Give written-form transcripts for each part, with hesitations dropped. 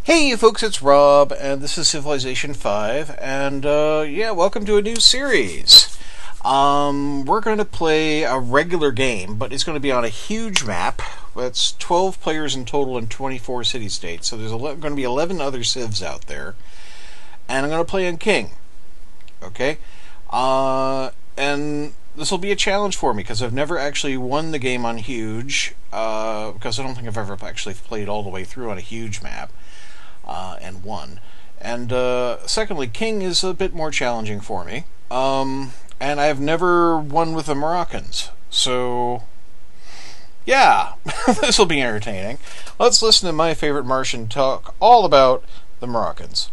Hey you folks, it's Rob, and this is Civilization 5, and yeah, welcome to a new series. We're going to play a regular game, but it's going to be on a huge map. That's 12 players in total in 24 city-states, so there's going to be 11 other civs out there, and I'm going to play on King, okay? And this will be a challenge for me, because I've never actually won the game on huge, because I don't think I've ever actually played all the way through on a huge map. And won. And secondly, King is a bit more challenging for me. And I've never won with the Moroccans. So, yeah, this will be entertaining. Let's listen to my favorite Martian talk all about the Moroccans.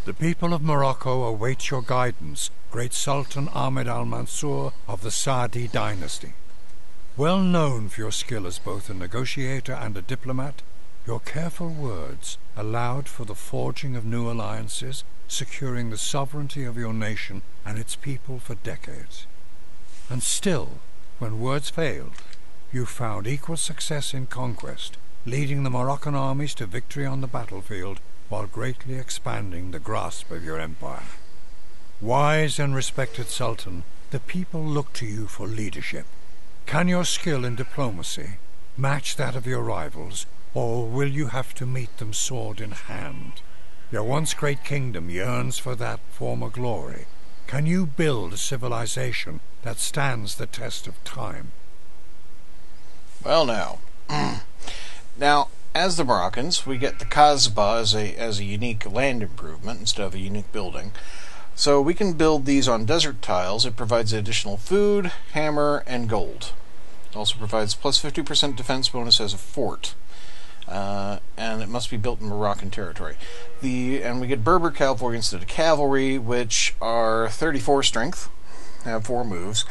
The people of Morocco await your guidance, great Sultan Ahmed al-Mansur of the Saadi dynasty. Well known for your skill as both a negotiator and a diplomat, your careful words allowed for the forging of new alliances, securing the sovereignty of your nation and its people for decades. And still, when words failed, you found equal success in conquest, leading the Moroccan armies to victory on the battlefield while greatly expanding the grasp of your empire. Wise and respected Sultan, the people look to you for leadership. Can your skill in diplomacy match that of your rivals, or will you have to meet them sword in hand? Your once great kingdom yearns for that former glory. Can you build a civilization that stands the test of time? Well, now, as the Moroccans, we get the Kasbah as a unique land improvement instead of a unique building. So we can build these on desert tiles. It provides additional food, hammer, and gold. It also provides plus 50% defense bonus as a fort. And it must be built in Moroccan territory. And we get Berber cavalry instead of cavalry, which are 34 strength, have 4 moves,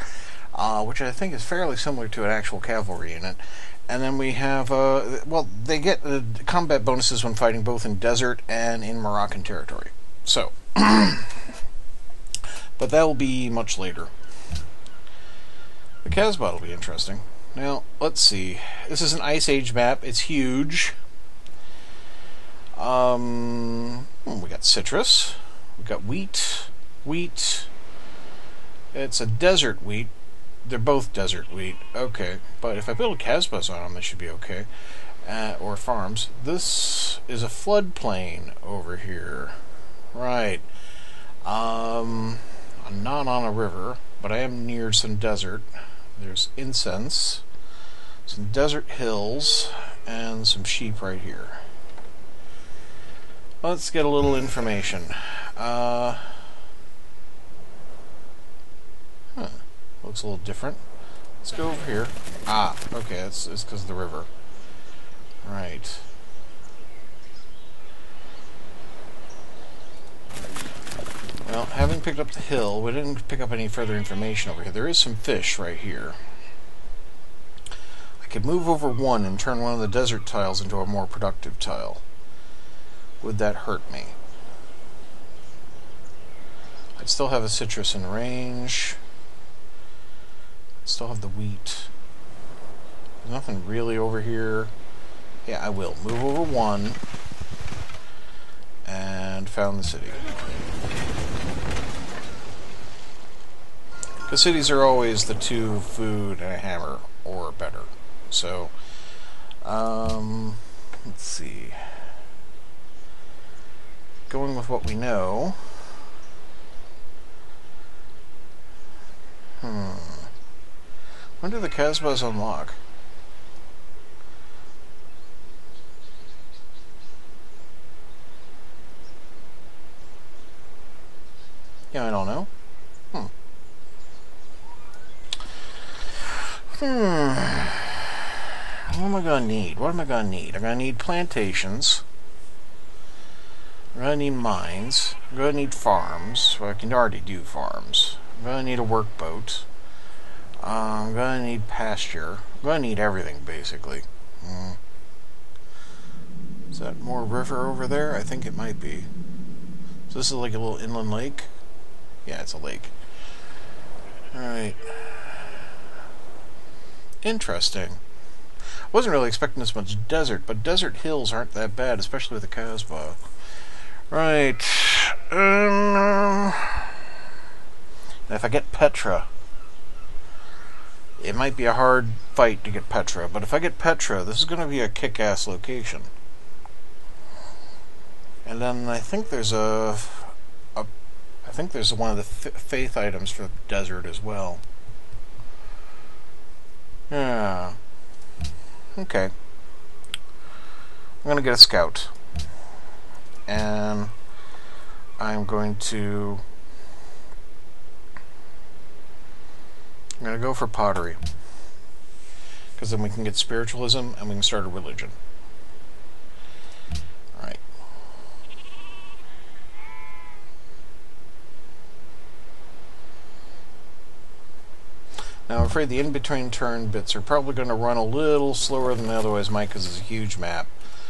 which I think is fairly similar to an actual cavalry unit. And then we have, they get combat bonuses when fighting both in desert and in Moroccan territory. So, but that will be much later. The Kasbah will be interesting. Now, let's see. This is an Ice Age map. It's huge. We got citrus. We got wheat. It's a desert wheat. They're both desert wheat. Okay, but if I build Kasbahs on them, they should be okay. Or farms. This is a floodplain over here. Right. I'm not on a river, but I am near some desert. There's incense, some desert hills, and some sheep right here. Let's get a little information. Looks a little different. Let's go over here. Okay, it's because of the river. Right. Well, having picked up the hill, we didn't pick up any further information over here. There is some fish right here. I could move over one and turn one of the desert tiles into a more productive tile. Would that hurt me? I'd still have a citrus in range. I'd still have the wheat. There's nothing really over here. Yeah, I will. Move over one. And found the city. The cities are always the 2 food and a hammer, or better. So, let's see. Going with what we know. When do the Kasbahs unlock? Yeah, I don't know. What am I going to need? I'm going to need plantations. I'm going to need mines. I'm going to need farms. Well, I can already do farms. I'm going to need a workboat. I'm going to need pasture. I'm going to need everything, basically. Is that more river over there? I think it might be. So this is like a little inland lake? Yeah, it's a lake. Alright. Interesting. Wasn't really expecting this much desert, but desert hills aren't that bad, especially with the Casbah. Right. If I get Petra, it might be a hard fight to get Petra, but if I get Petra, this is going to be a kick-ass location. And then I think there's one of the faith items for the desert as well. Yeah. Okay. I'm going to get a scout. And I'm going to go for pottery. Because then we can get spiritualism and we can start a religion. Alright. Now I'm afraid the in-between turn bits are probably going to run a little slower than they otherwise might because it's a huge map.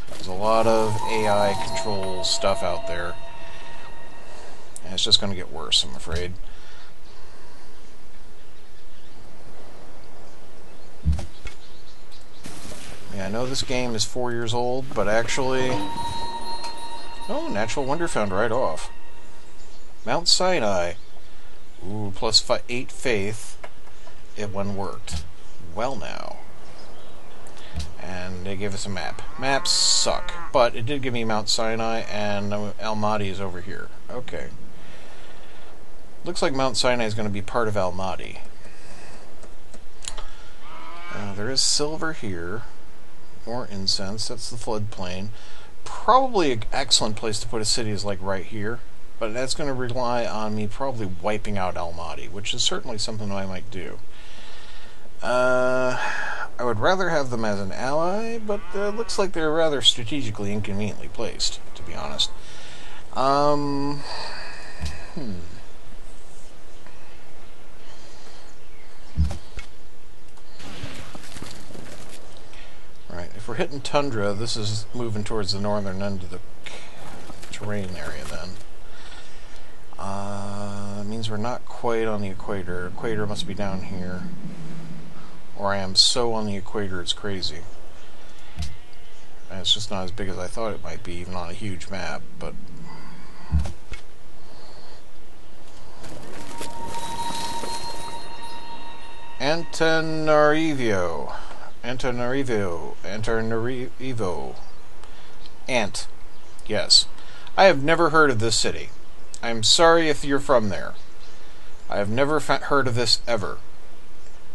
There's a lot of AI control stuff out there. And it's just going to get worse, I'm afraid. Yeah, I know this game is 4 years old, but actually... Oh, natural wonder found right off. Mount Sinai. Ooh, plus 8 faith. It one worked. Well now. And they gave us a map. Maps suck, but it did give me Mount Sinai, and Almaty is over here. Okay. Looks like Mount Sinai is going to be part of Almaty. There is silver here. More incense. That's the floodplain. Probably an excellent place to put a city is like right here, but that's going to rely on me probably wiping out Almaty, which is certainly something I might do. I would rather have them as an ally, but it looks like they're rather strategically inconveniently placed, to be honest. Right, if we're hitting tundra, this is moving towards the northern end of the terrain area then. It means we're not quite on the equator. Equator must be down here. Or I am so on the equator it's crazy. And it's just not as big as I thought it might be, even on a huge map, but... Antananarivo. Ant. Yes. I have never heard of this city. I'm sorry if you're from there. I have never heard of this ever.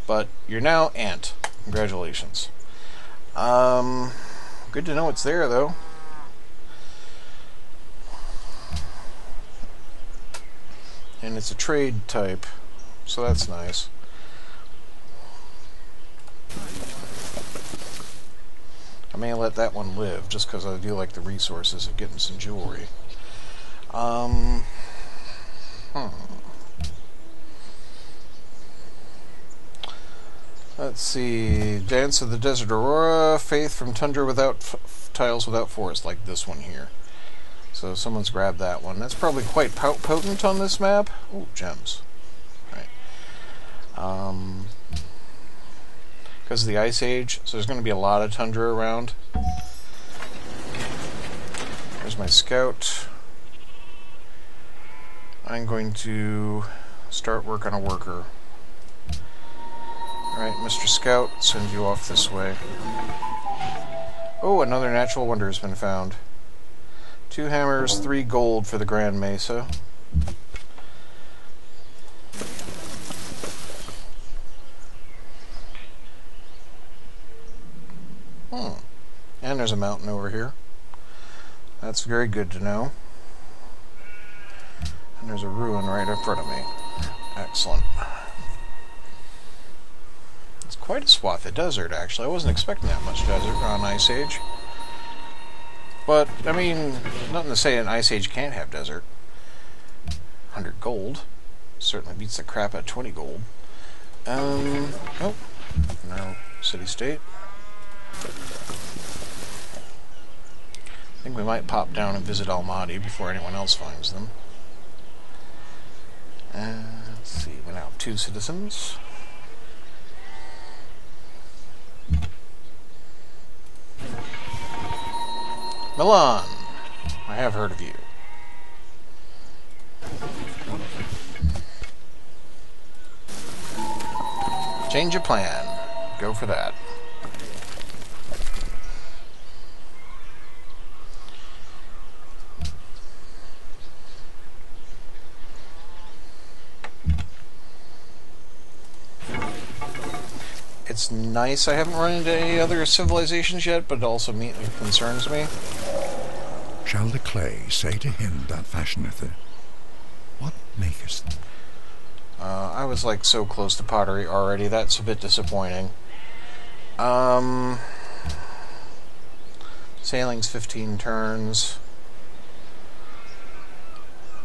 But you're now Ant. Congratulations. Good to know it's there, though. And it's a trade type, so that's nice. I may let that one live, just because I do like the resources of getting some jewelry. Let's see. Dance of the Desert Aurora, Faith from Tundra without tiles without forest, like this one here. So someone's grabbed that one. That's probably quite potent on this map. Ooh, gems. Right. Because of the Ice Age, so there's going to be a lot of tundra around. There's my scout. I'm going to start work on a worker. Alright, Mr. Scout, send you off this way. Oh, another natural wonder has been found. 2 hammers, 3 gold for the Grand Mesa. And there's a mountain over here. That's very good to know. And there's a ruin right in front of me. Excellent. It's quite a swath of desert, actually. I wasn't expecting that much desert on Ice Age. But, I mean, nothing to say an Ice Age can't have desert. 100 gold. Certainly beats the crap out of 20 gold. Oh, no. City-state. I think we might pop down and visit Almaty before anyone else finds them. Let's see, we now have 2 citizens. Milan, I have heard of you. Change your plan. Go for that. It's nice I haven't run into any other civilizations yet, but it also concerns me. Shall the clay say to him that fashioneth it, what makest thou? I was like so close to pottery already. That's a bit disappointing. Sailing's 15 turns.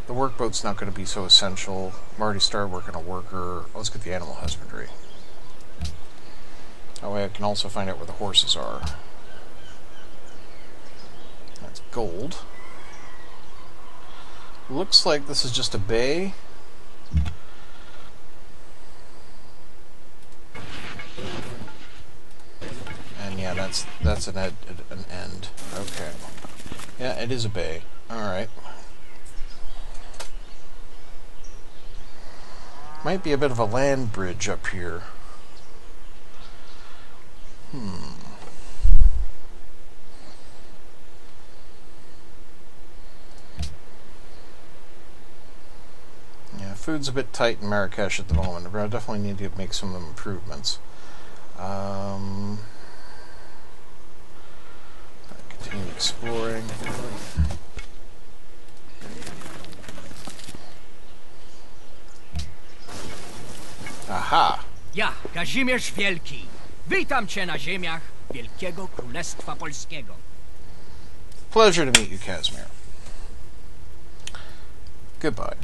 The workboat's not going to be so essential. I'm already started working a worker. Let's get the animal husbandry. That way I can also find out where the horses are. That's gold. Looks like this is just a bay. And yeah, that's an end. Okay. Yeah, it is a bay. Alright. Might be a bit of a land bridge up here. Yeah, food's a bit tight in Marrakesh at the moment. I definitely need to make some improvements. Continue exploring. Aha! Ja, Kazimierz Wielki. Witam cię na ziemiach Wielkiego Królestwa Polskiego. Pleasure to meet you, Casimir. Goodbye.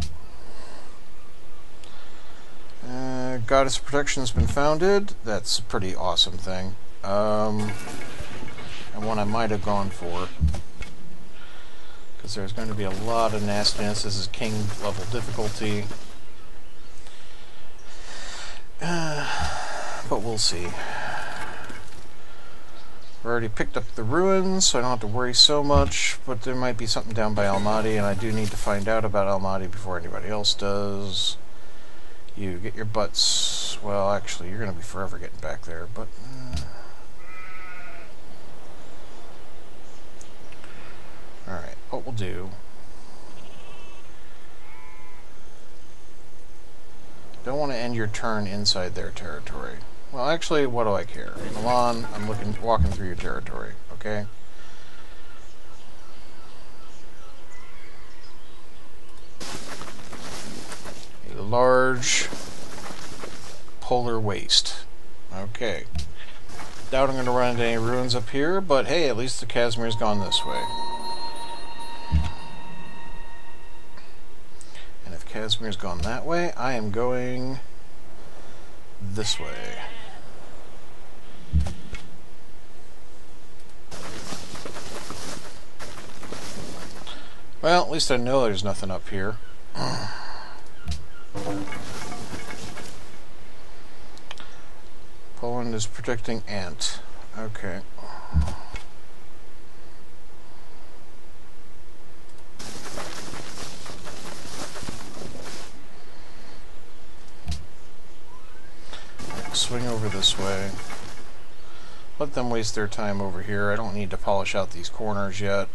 Goddess of Protection has been founded. That's a pretty awesome thing. And one I might have gone for. Because there's going to be a lot of nastiness. This is king level difficulty. But we'll see. I've already picked up the ruins, so I don't have to worry so much, but there might be something down by Almaty, and I do need to find out about Almaty before anybody else does. You get your butts. Well, actually, you're going to be forever getting back there, but... Alright, what we'll do... Don't want to end your turn inside their territory. Well, actually, what do I care? Milan, I'm walking through your territory, okay? A large polar waste. Okay. Doubt I'm going to run into any ruins up here, but hey, at least the Casimir's gone this way. And if Casimir's gone that way, I am going this way. Well, at least I know there's nothing up here. Poland is protecting Ant. Okay. Swing over this way. Let them waste their time over here. I don't need to polish out these corners yet.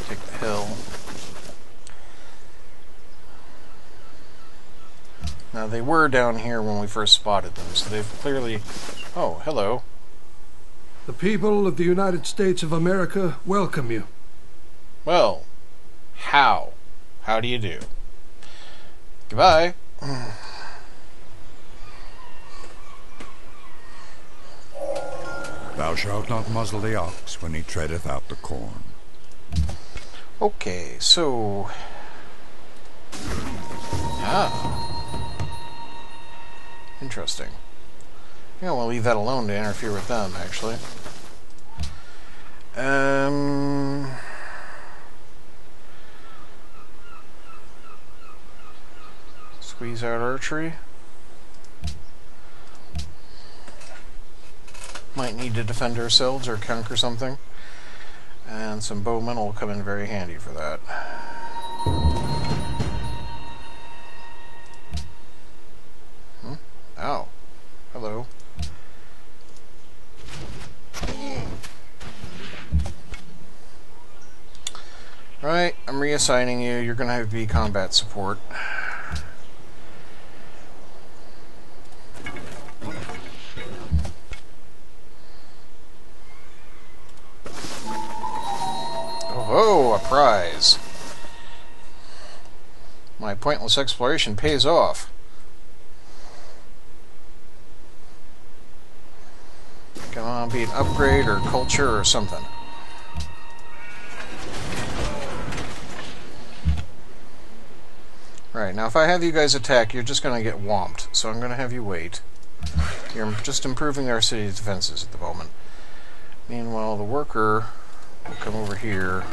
Take the hill. Now, they were down here when we first spotted them, so they've clearly... Oh, hello. The people of the United States of America welcome you. Well, how? How do you do? Goodbye. Thou shalt not muzzle the ox when he treadeth out the corn. Okay, so... Ah. Interesting. I think I want to leave that alone to interfere with them, actually. Squeeze out archery. Might need to defend ourselves or counter something. And some bowmen will come in very handy for that. Ow. Hello. Right, I'm reassigning you. You're going to have to be combat support. Oh, a prize. My pointless exploration pays off. Come on, be an upgrade or culture or something. Right, now if I have you guys attack, you're just going to get whomped, so I'm going to have you wait. You're just improving our city's defenses at the moment. Meanwhile, the worker will come over here.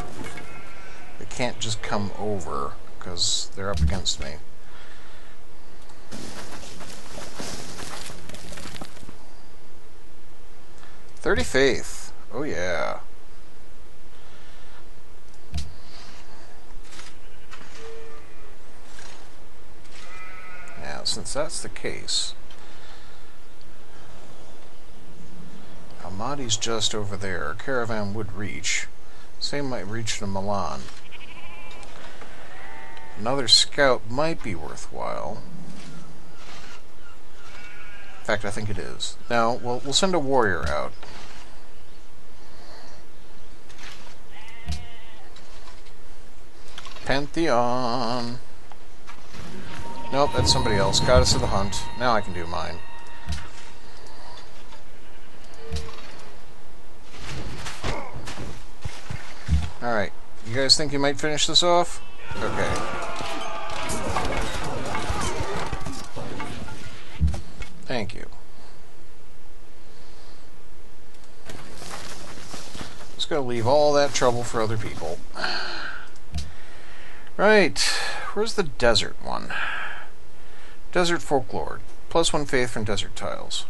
They can't just come over, because they're up against me. "30 faith. Oh yeah. Now, since that's the case, Ahmadi's just over there. Caravan would reach. Same might reach to Milan. Another scout might be worthwhile. In fact, I think it is. Now, we'll send a warrior out. Pantheon. Nope, that's somebody else. Goddess of the Hunt. Now I can do mine. Alright. You guys think you might finish this off? Okay. Thank you. Just gotta leave all that trouble for other people. Right. Where's the desert one? Desert folklore. +1 faith from desert tiles.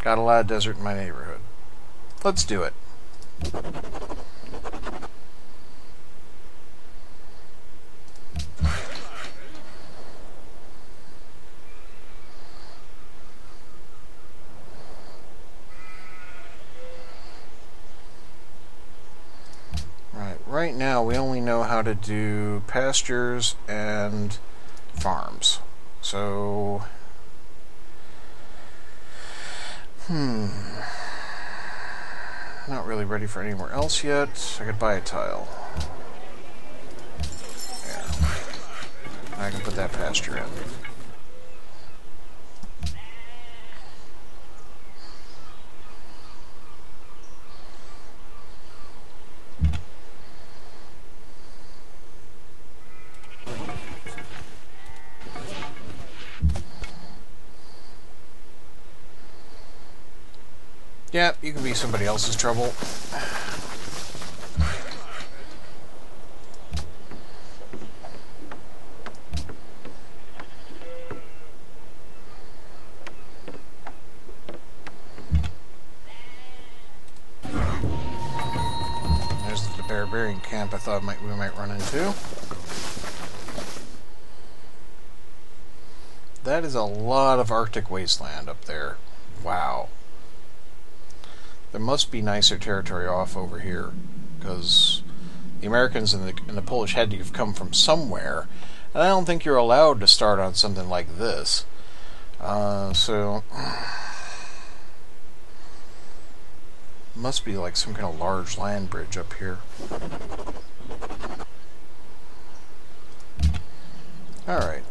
Got a lot of desert in my neighborhood. Let's do it. Right now we only know how to do pastures and farms. So not really ready for anywhere else yet. I could buy a tile. There. I can put that pasture in. Yeah, you can be somebody else's trouble. There's the barbarian camp I thought we might run into. That is a lot of Arctic wasteland up there. Wow. There must be nicer territory off over here, because the Americans and the Polish had to have come from somewhere, and I don't think you're allowed to start on something like this. So must be like some kind of large land bridge up here. Alright.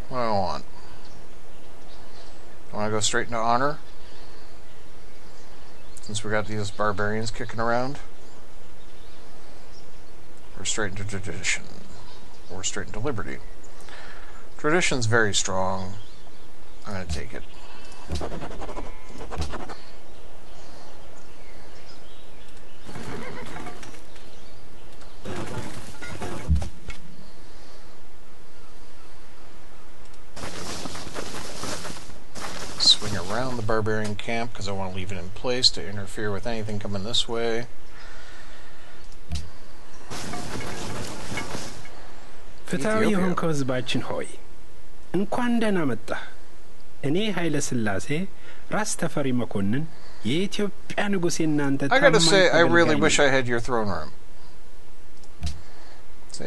What do I want? I want to go straight into honor, since we got these barbarians kicking around. Or straight into tradition. Or straight into liberty. Tradition's very strong. I'm going to take it. Swing around the barbarian camp because I want to leave it in place to interfere with anything coming this way. ፍትሐዊ የሆንከው ሕዝባችን ሆይ እንኳን ደህና መጣህ። እኔ ኃይለ ሥላሴ ራስ ተፈሪ መኮንን የኢትዮጵያ ንጉሥ እናንተ I gotta say, I really wish I had your throne room.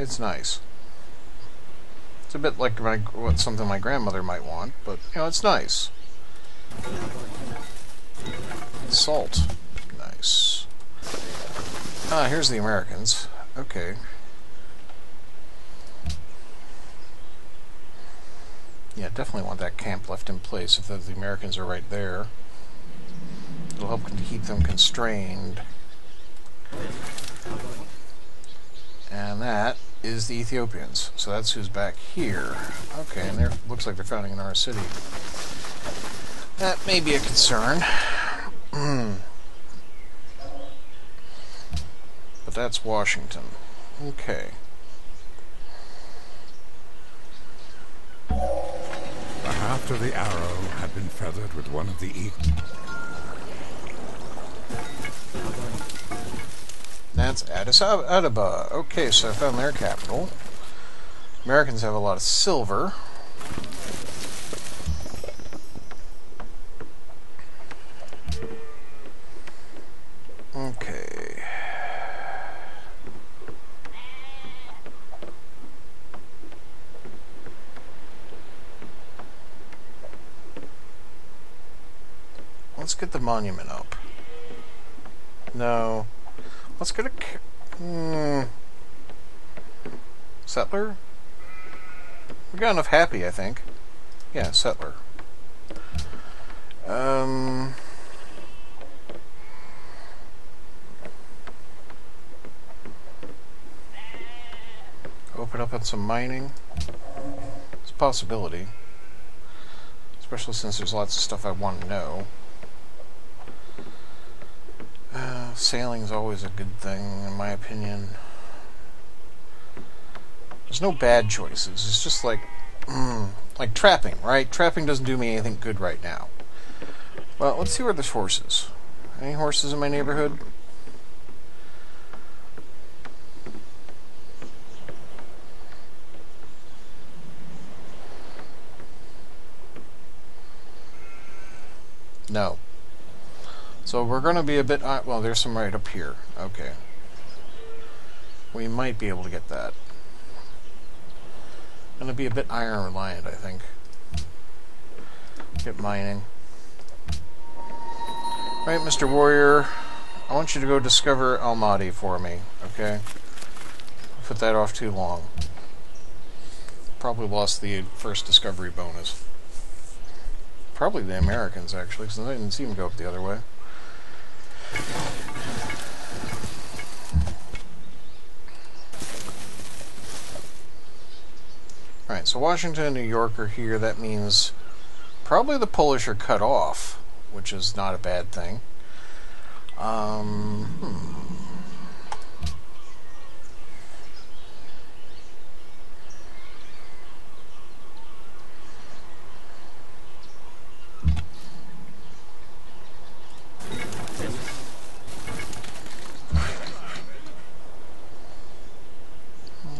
It's nice. It's a bit like something my grandmother might want, but, you know, it's nice. Salt. Nice. Ah, here's the Americans. Okay. Yeah, definitely want that camp left in place if the Americans are right there. It'll help to keep them constrained. And that is the Ethiopians. So that's who's back here. Okay, and there looks like they're founding in our city. That may be a concern. But that's Washington. Okay. The haft of the arrow had been feathered with one of the eagles. That's Addis Ababa. Okay, so I found their capital. Americans have a lot of silver. Okay. Let's get the monument up. No. Let's get a... settler? We got enough happy, I think. Yeah, settler. Open up on some mining. It's a possibility. Especially since there's lots of stuff I want to know. Sailing's always a good thing, in my opinion. There's no bad choices. It's just like trapping, right? Trapping doesn't do me anything good right now. Well, let's see where there's horses. Any horses in my neighborhood? No. So we're going to be a bit... well, there's some right up here. Okay. We might be able to get that. Going to be a bit iron reliant, I think. Get mining. Right, Mr. Warrior. I want you to go discover Almaty for me, okay? Put that off too long. Probably lost the first discovery bonus. Probably the Americans, actually, because I didn't see them go up the other way. Alright, so Washington and New York are here. That means probably the Polish are cut off, which is not a bad thing.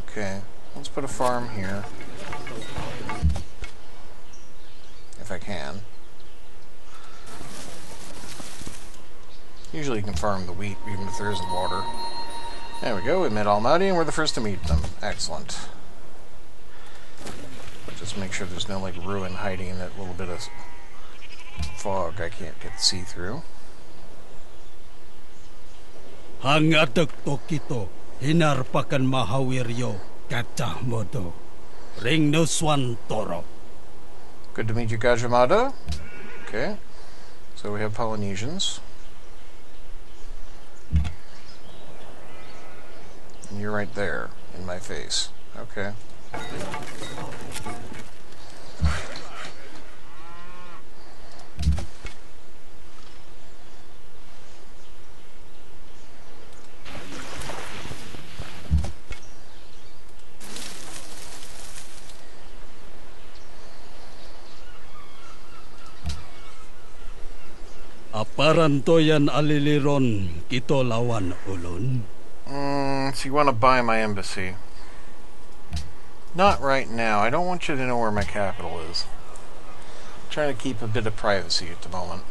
Okay, let's put a farm here. If I can. Usually you can farm the wheat even if there isn't water. There we go, we met Almaty and we're the first to meet them. Excellent. Just make sure there's no like ruin hiding in that little bit of fog I can't get to see through. Hangatok tokito hinarpakan mahawiryo kacah modo ring no swan toro. Good to meet you, Gajamada. Okay. So we have Polynesians. And you're right there in my face. Okay. Aparantoyan aliliron kito lawan ulun. So you want to buy my embassy? Not right now. I don't want you to know where my capital is. I'm trying to keep a bit of privacy at the moment.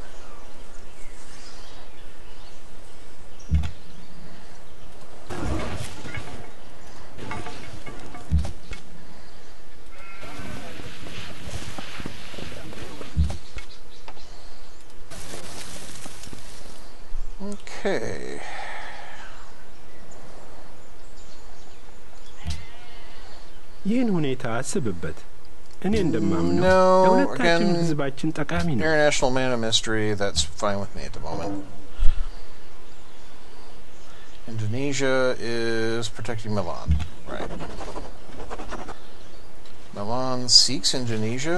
Okay. ይህን ሁኔታ አስብበት። እኔ እንደማምነው No, ለሁለታችን again, ህዝባችን ጠቃሚ ነው። international man of mystery, that's fine with me at the moment. Indonesia is protecting Milan. Right. Milan seeks Indonesia?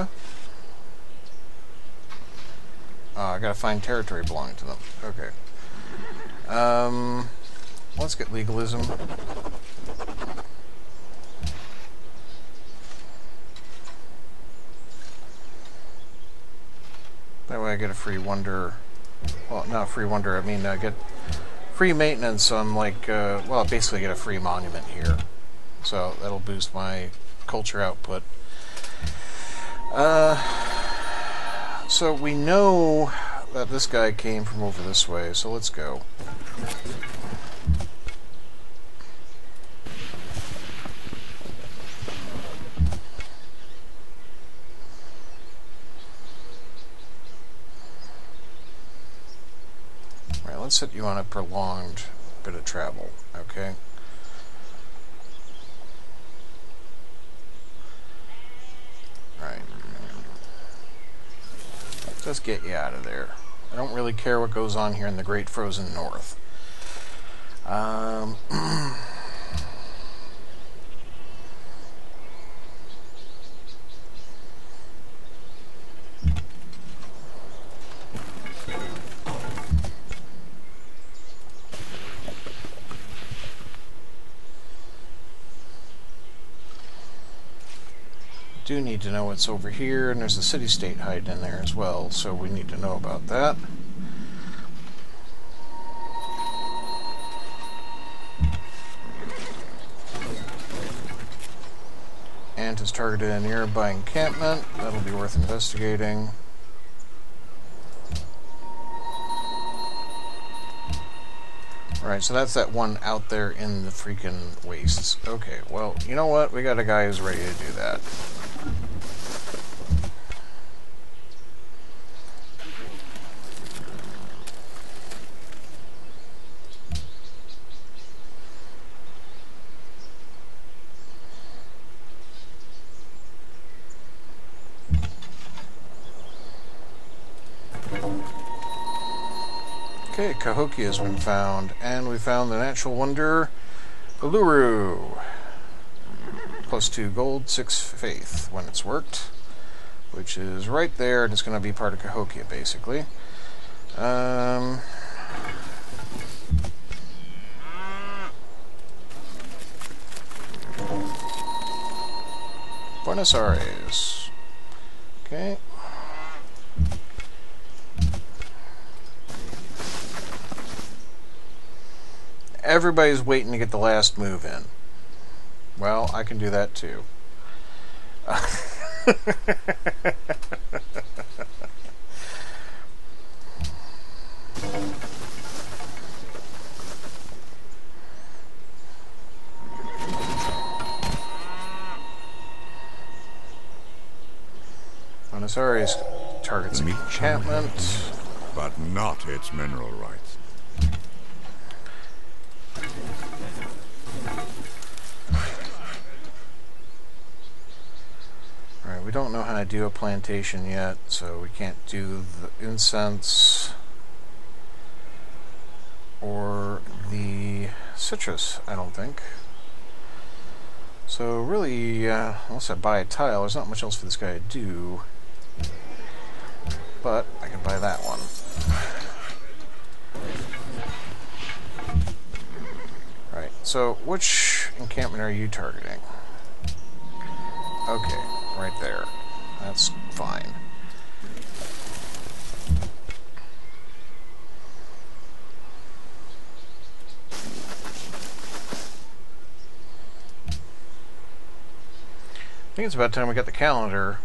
Oh, I gotta find territory belonging to them. Okay. Let's get legalism. That way I get a free wonder. Well, not a free wonder, I mean I get free maintenance on well, I basically get a free monument here. So that'll boost my culture output. So we know that this guy came from over this way, so let's go. Right, let's set you on a prolonged bit of travel, okay? Right. Let's get you out of there. I don't really care what goes on here in the Great Frozen North. Do need to know what's over here, and there's a city-state hiding in there as well, so we need to know about that. Ant is targeted a nearby encampment. That'll be worth investigating. Right, so that's that one out there in the freaking wastes. Okay, well, you know what? We got a guy who's ready to do that. Okay, Cahokia has been found, and we found the natural wonder, Uluru. +2 gold, 6 faith when it's worked, which is right there, and it's going to be part of Cahokia, basically. Buenos Aires. Okay. Everybody's waiting to get the last move in. Well, I can do that too. Buenos Aires targets encampment, but not its mineral rights. We don't know how to do a plantation yet, so we can't do the incense or the citrus, I don't think. So really, unless I buy a tile, there's not much else for this guy to do. But I can buy that one. Right, so which encampment are you targeting? Okay. Right there. That's fine. think it's about time we got the calendar.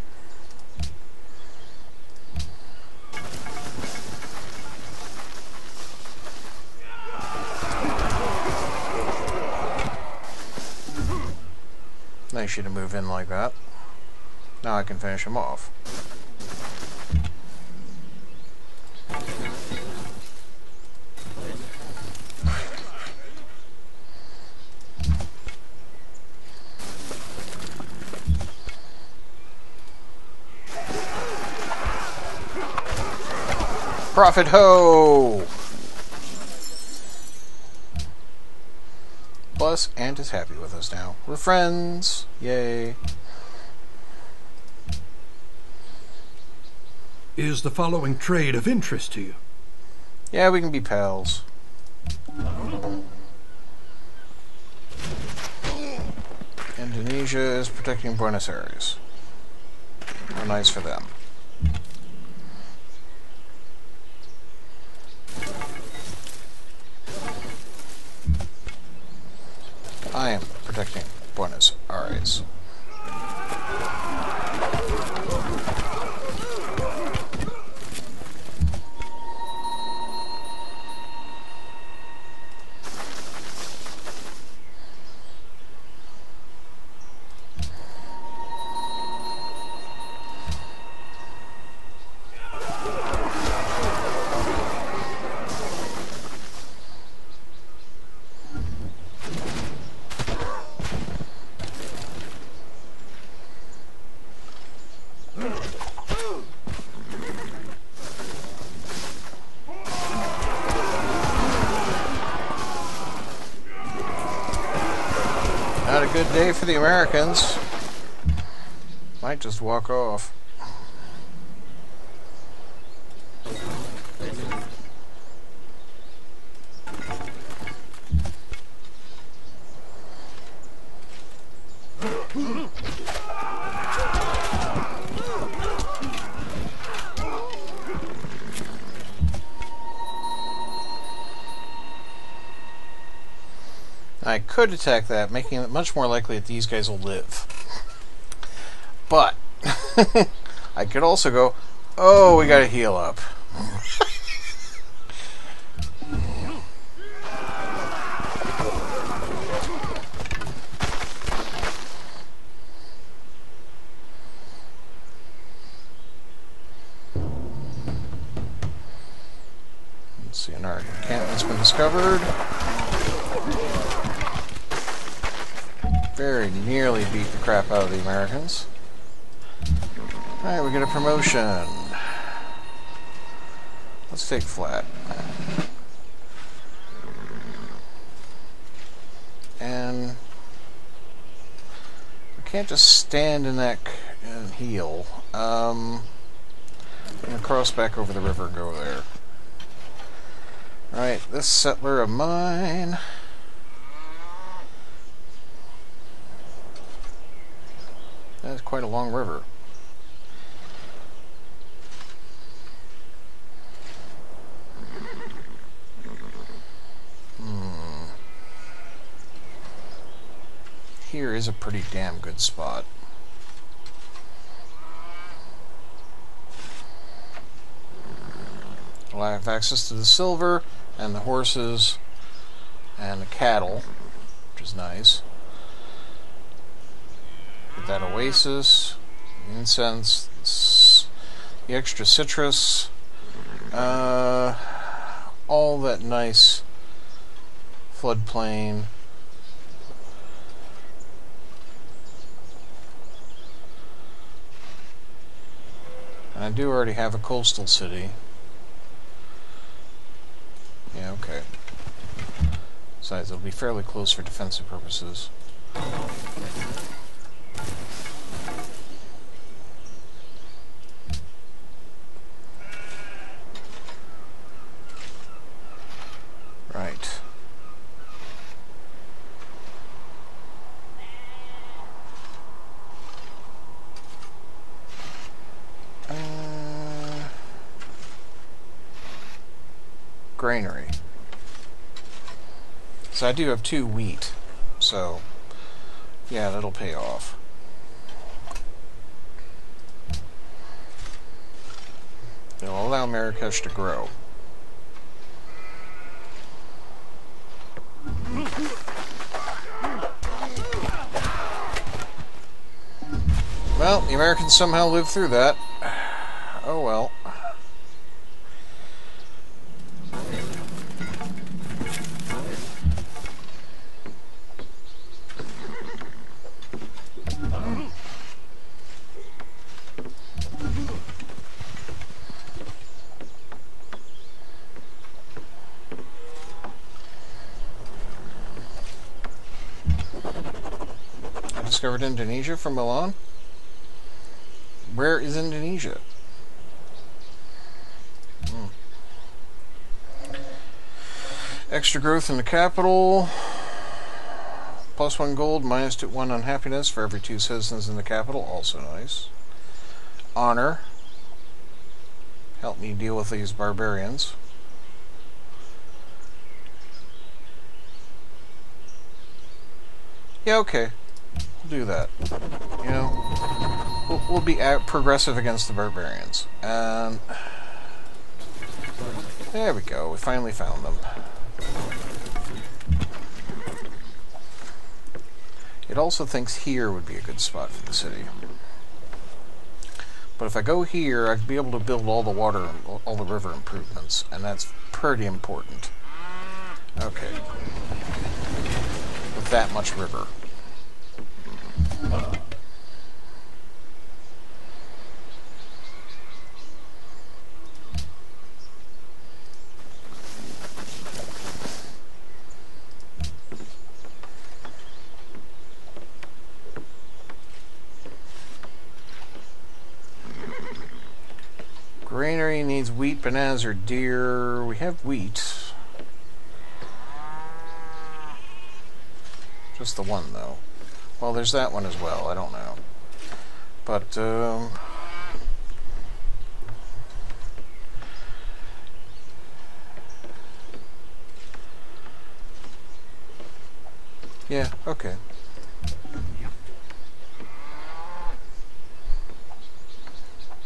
Nice you to move in like that. Now I can finish him off. Profit ho! Plus, Ant is happy with us now. We're friends! Yay! Is the following trade of interest to you? Yeah, we can be pals. Indonesia is protecting Buenos Aires. How nice for them. I am protecting Buenos Aires. Not a good day for the Americans. Might just walk off. I could attack that, making it much more likely that these guys will live. But I could also go, oh, we gotta heal up. Let's see, our encampment's been discovered. Very nearly beat the crap out of the Americans. Alright, we get a promotion. Let's take flat. And we can't just stand in that and heal. I'm going to cross back over the river and go there. Alright, this settler of mine. That's quite a long river. Here is a pretty damn good spot. Well, I have access to the silver and the horses and the cattle, which is nice. Get that oasis, incense, the extra citrus, all that nice floodplain. And I do already have a coastal city. Yeah, okay. Besides, it'll be fairly close for defensive purposes. Right. Granary. So I do have 2 wheat, so yeah, that'll pay off. Marrakesh to grow. Well, the Americans somehow lived through that. Oh well. I discovered Indonesia from Milan. Where is Indonesia? Extra growth in the capital. +1 gold, -1 unhappiness for every 2 citizens in the capital. Also nice. Honor. Help me deal with these barbarians. Yeah, okay. We'll do that. You know, we'll be progressive against the barbarians. There we go. We finally found them. It also thinks here would be a good spot for the city. But if I go here, I'd be able to build all the water, all the river improvements, and that's pretty important. Okay. With that much river. Granary needs wheat, bananas, or deer. We have wheat. Just the one, though. Well, there's that one as well. I don't know. But, yeah, okay.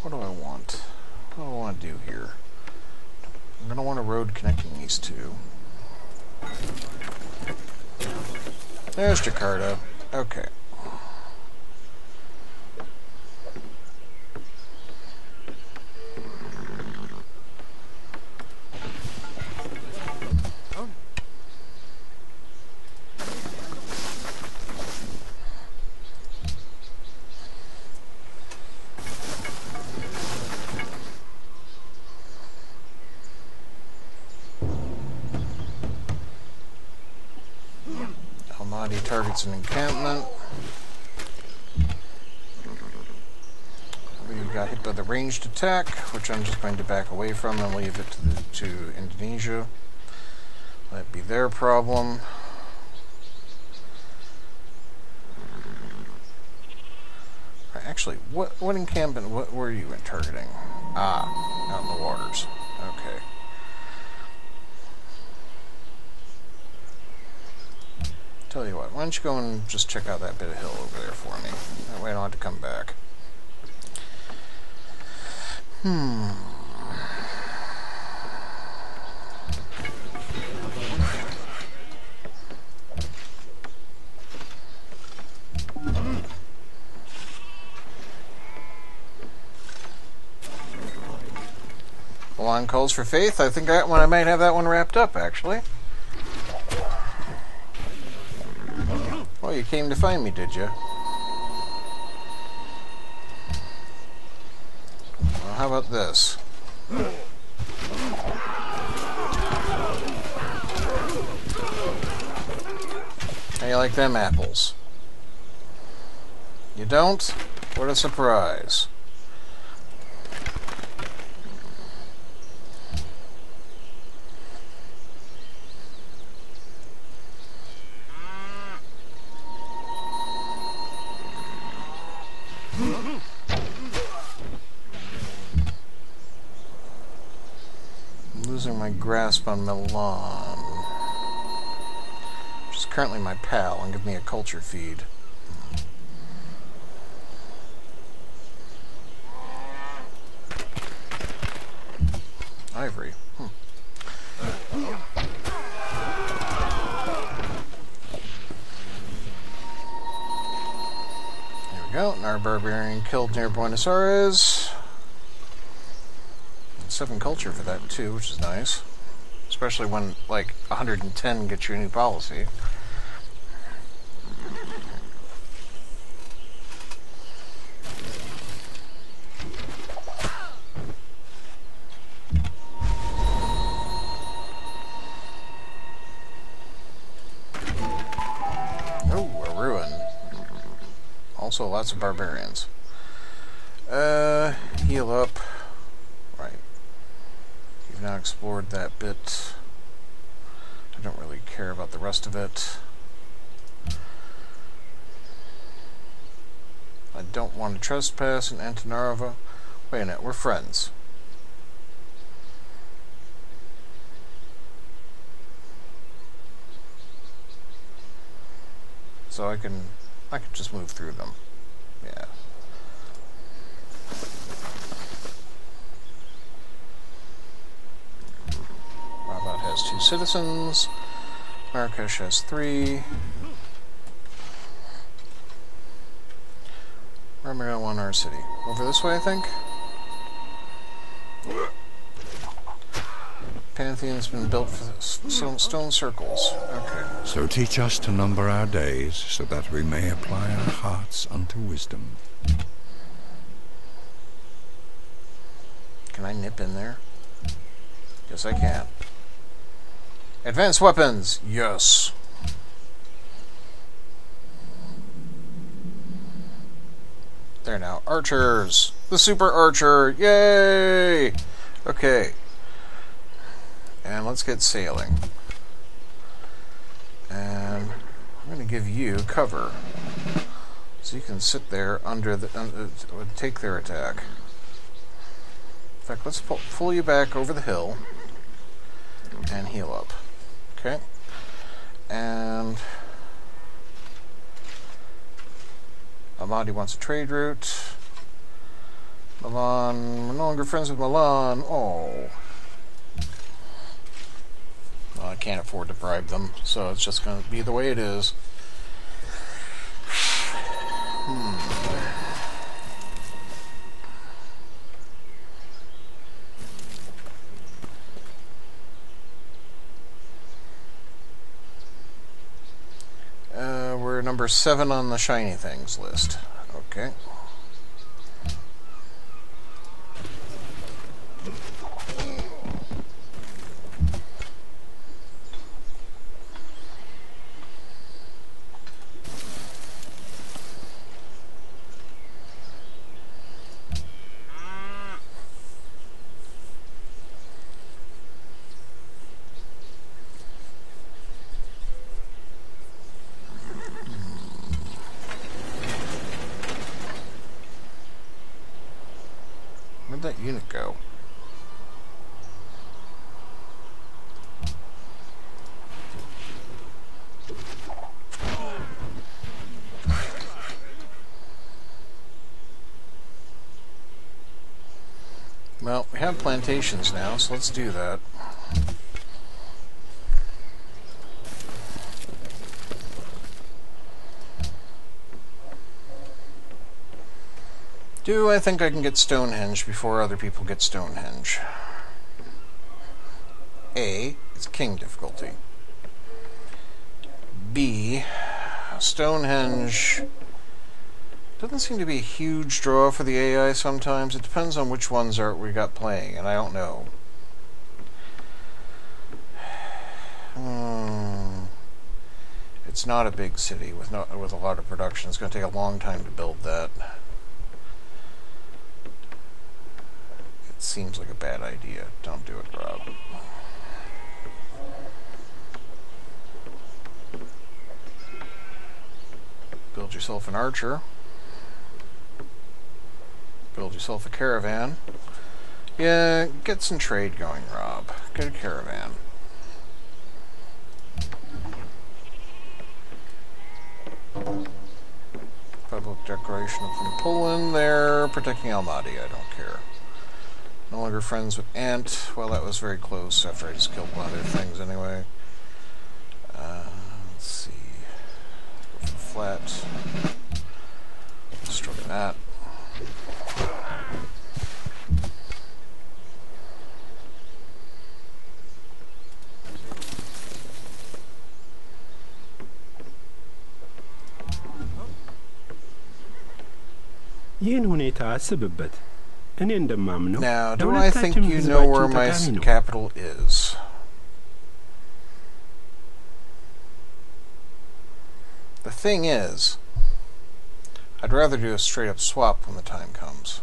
What do I want? What do I want to do here? I'm going to want a road connecting these two. There's Jakarta. Okay. Almaty targets an encampment. We got hit by the ranged attack, which I'm just going to back away from and leave it to Indonesia. That'd be their problem. Actually, what encampment? What were you targeting? Ah, out in the waters. Okay. Tell you what, why don't you go and just check out that bit of hill over there for me? That way I don't have to come back. Milan calls for faith. I think I might have that one wrapped up, actually. Well, you came to find me, did you? Well, how about this? How you like them apples? You don't? What a surprise. Losing my grasp on Milan, which is currently my pal, and give me a culture feed. ivory. There we go. And our barbarian killed near Buenos Aires. 7 culture for that too, which is nice. Especially when, like, 110 gets you a new policy. Oh, a ruin. Also, lots of barbarians. Heal up. Right. You've now explored that bit. I don't really care about the rest of it. I don't want to trespass in Antanarva. Wait a minute, we're friends. So I can just move through them. Yeah. Rabat has 2 citizens. Marrakesh has 3. Where am I going to want our city? Over this way, I think? Pantheon's been built for stone circles. Okay. So teach us to number our days, so that we may apply our hearts unto wisdom. Can I nip in there? Yes, I can. Advanced weapons! Yes! There now. Archers! The super archer! Yay! Okay. And let's get sailing. And I'm going to give you cover. So you can sit there under the... take their attack. In fact, let's pull you back over the hill. And heal up. Okay. And... Amadi wants a trade route. Milan... We're no longer friends with Milan. Oh... Well, I can't afford to bribe them, so it's just going to be the way it is. We're number 7 on the shiny things list. Okay. Where'd that unit go? Well, we have plantations now, so let's do that. Do I think I can get Stonehenge before other people get Stonehenge? A, it's king difficulty. B, Stonehenge doesn't seem to be a huge draw for the AI sometimes. It depends on which ones we got playing, and I don't know. It's not a big city with a lot of production. It's going to take a long time to build that. Seems like a bad idea. Don't do it, Rob. Build yourself an archer. Build yourself a caravan. Yeah, get some trade going, Rob. Get a caravan. Public Declaration of Napoleon. They're protecting Almaty. I don't care. No longer friends with Ant. Well, that was very close after I just killed one of their things anyway. Let's see. Go for flat. Destroy that. ይህን ሁኔታ አስብበት። እኔ እንደማምነው Now, do I think you know where my capital is? The thing is, I'd rather do a straight-up swap when the time comes.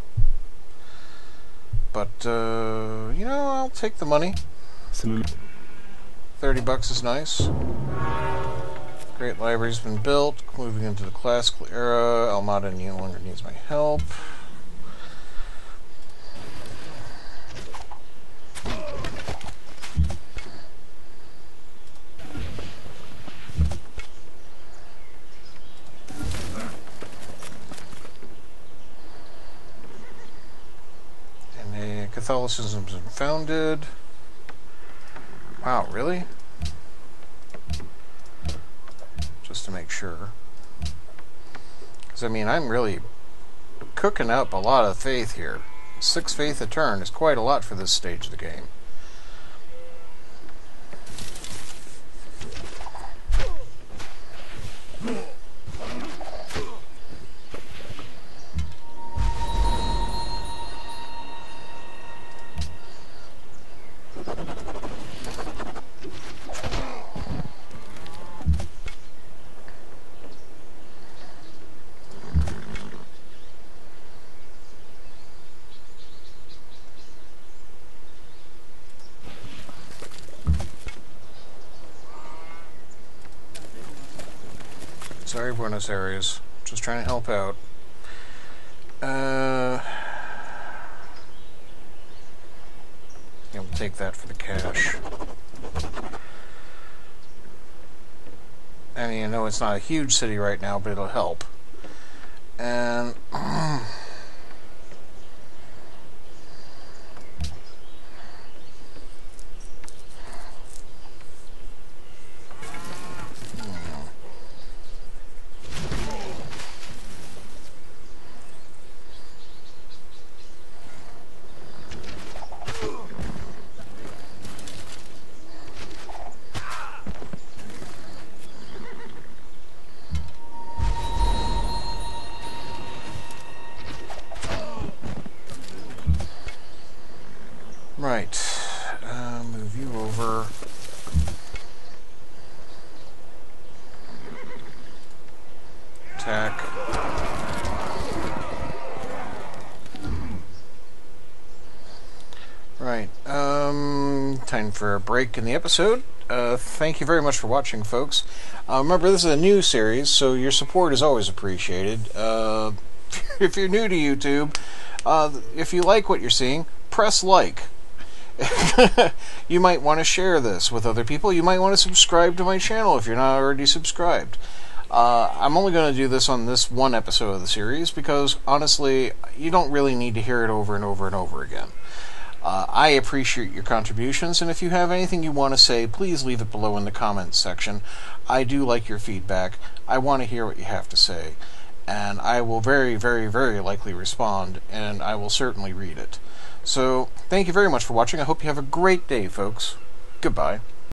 But, you know, I'll take the money. $30 is nice. Great library's been built. Moving into the classical era. Almada no longer needs my help. And Catholicism's been founded. Wow, really? Just to make sure. Because, I mean, I'm really cooking up a lot of faith here. 6 faith a turn is quite a lot for this stage of the game. Sorry, Buenos Aires. Just trying to help out. Yeah, we'll take that for the cash. I mean, I know it's not a huge city right now, but it'll help. And right, move you over. Attack. Right, time for a break in the episode. Thank you very much for watching, folks. Remember, this is a new series, so your support is always appreciated. If you're new to YouTube, if you like what you're seeing, press like. You might want to share this with other people. You might want to subscribe to my channel if you're not already subscribed. I'm only going to do this on this one episode of the series because, honestly, you don't really need to hear it over and over and over again. I appreciate your contributions, and if you have anything you want to say, please leave it below in the comments section. I do like your feedback. I want to hear what you have to say, and I will very, very, very likely respond, and I will certainly read it. So, thank you very much for watching. I hope you have a great day, folks. Goodbye.